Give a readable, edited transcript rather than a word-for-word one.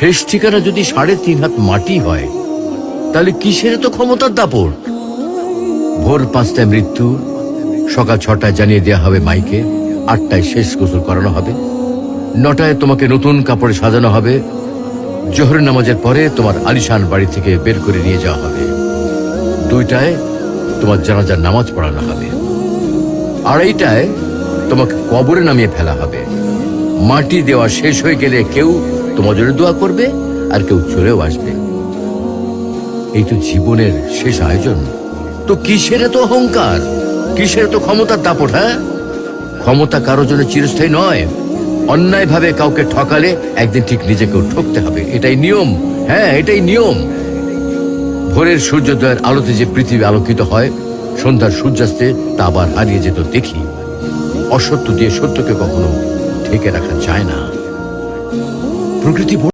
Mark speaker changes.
Speaker 1: শেষ ঠিকানা যদি 3.5 হাত মাটি হয়, তাহলে কিসের তো ক্ষমতার দাপট? ভোর 5টায় মৃত্যু, সকাল 6টায় জানিয়ে দেওয়া হবে মাইকে, 8টায় শেষ গোসল করানো হবে, 9টায় তোমাকে নতুন কাপড়ে সাজানো হবে, জোহরের নামাজের পরে তোমার আলিশান বাড়ি থেকে বের করে নিয়ে যাওয়া হবে, 2টায় তোমার জানাজার নামাজ পড়ানো হবে, 2:30টায় তোমাকে কবরে নামিয়ে ফেলা হবে। মাটি দেওয়া শেষ হয়ে গেলে কেউ তোমার জন্য দোয়া করবে, আর কেউ চলেও আসবে। এই তো জীবনের শেষ আয়োজন। তো কিসের তো অহংকার, কিসের তো ক্ষমতার দাপট? হ্যাঁ, ক্ষমতা কারোর জন্য চিরস্থায়ী নয়। অন্যায় ভাবে কাউকে ঠকালে একদিন ঠিক নিজেকেও ঠকতে হবে, এটাই নিয়ম। হ্যাঁ, এটাই নিয়ম। ভোরের সূর্যোদয়ের আলোতে যে পৃথিবী আলোকিত হয়, সন্ধ্যার সূর্যাস্তে তা আবার হারিয়ে যেত দেখি। অসত্য দিয়ে সত্যকে কখনো ঢেকে রাখা যায় না। প্রকৃতি